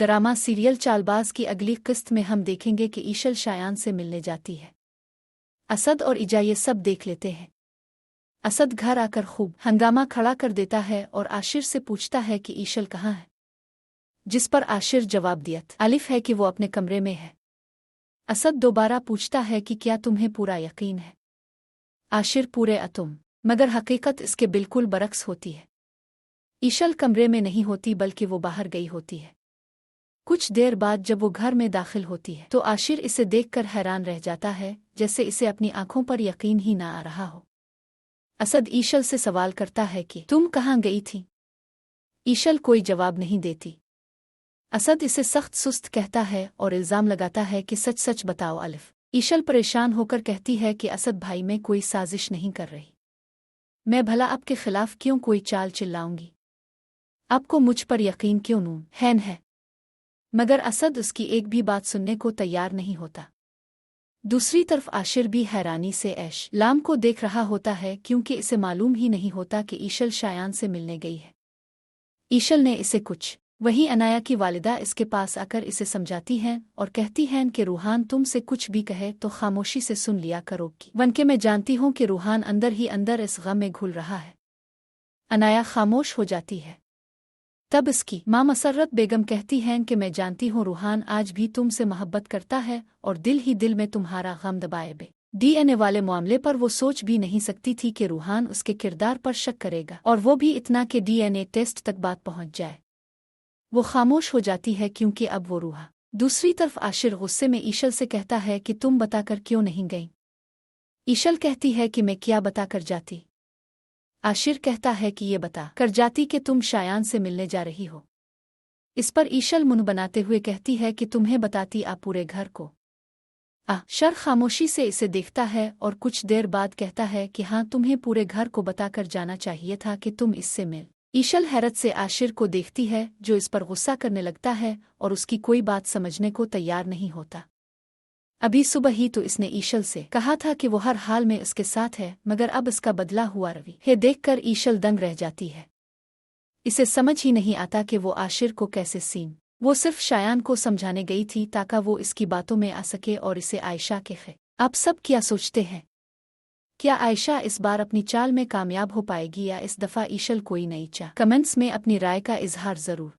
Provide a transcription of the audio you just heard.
Drama serial Chaalbaaz की अगली किस्त में हम देखेंगे कि ईशल शायान से मिलने जाती है। असद और इजा ये सब देख लेते हैं। असद घर आकर खूब हंगामा खड़ा कर देता है और आशिर से पूछता है कि ईशल कहाँ है, जिस पर आशिर जवाब दियत अलिफ है कि वो अपने कमरे में है। असद दोबारा पूछता है कि क्या तुम्हें पूरा यकीन है? आशिर पूरे अतुम, मगर हकीकत इसके बिल्कुल बरक्स होती है। ईशल कमरे में नहीं होती बल्कि वो बाहर गई होती है। कुछ देर बाद जब वो घर में दाखिल होती है तो आशिर इसे देखकर हैरान रह जाता है, जैसे इसे अपनी आंखों पर यकीन ही ना आ रहा हो। असद ईशल से सवाल करता है कि तुम कहाँ गई थी? ईशल कोई जवाब नहीं देती। असद इसे सख्त सुस्त कहता है और इल्ज़ाम लगाता है कि सच सच बताओ अलिफ। ईशल परेशान होकर कहती है कि असद भाई मैं कोई साजिश नहीं कर रही। मैं भला आपके खिलाफ क्यों कोई चाल चिल्लाऊंगी? आपको मुझ पर यकीन क्यों नून हैन है? मगर असद उसकी एक भी बात सुनने को तैयार नहीं होता। दूसरी तरफ आशिर भी हैरानी से ऐश लाम को देख रहा होता है, क्योंकि इसे मालूम ही नहीं होता कि ईशल शायान से मिलने गई है। ईशल ने इसे कुछ वहीं अनाया की वालिदा इसके पास आकर इसे समझाती हैं और कहती हैं कि रूहान तुमसे कुछ भी कहे तो खामोशी से सुन लिया करोगी, वनके मैं जानती हूँ कि रूहान अंदर ही अंदर इस गम में घुल रहा है। अनाया खामोश हो जाती है। तब इसकी माँ मसर्रत बेगम कहती हैं कि मैं जानती हूँ रूहान आज भी तुमसे मोहब्बत करता है और दिल ही दिल में तुम्हारा गम दबाए बे डीएनए वाले मामले पर वो सोच भी नहीं सकती थी कि रूहान उसके किरदार पर शक करेगा, और वो भी इतना कि डीएनए टेस्ट तक बात पहुंच जाए। वो खामोश हो जाती है क्योंकि अब वो रूहा। दूसरी तरफ आशिर गुस्से में ईशल से कहता है कि तुम बताकर क्यों नहीं गई? ईशल कहती है कि मैं क्या बताकर जाती? आशिर कहता है कि ये बता कर जाती कि तुम शायान से मिलने जा रही हो। इस पर ईशल मुंह बनाते हुए कहती है कि तुम्हें बताती आ पूरे घर को। शर खामोशी से इसे देखता है और कुछ देर बाद कहता है कि हाँ तुम्हें पूरे घर को बताकर जाना चाहिए था कि तुम इससे मिल। ईशल हैरत से आशिर को देखती है जो इस पर गुस्सा करने लगता है और उसकी कोई बात समझने को तैयार नहीं होता। अभी सुबह ही तो इसने ईशल से कहा था कि वो हर हाल में उसके साथ है, मगर अब इसका बदला हुआ रवि है देखकर ईशल दंग रह जाती है। इसे समझ ही नहीं आता कि वो आशिर को कैसे सीन। वो सिर्फ शायान को समझाने गई थी ताकि वो इसकी बातों में आ सके और इसे आयशा के खे। आप सब क्या सोचते हैं? क्या आयशा इस बार अपनी चाल में कामयाब हो पाएगी या इस दफ़ा ईशल कोई नई चाल? कमेंट्स में अपनी राय का इजहार ज़रूर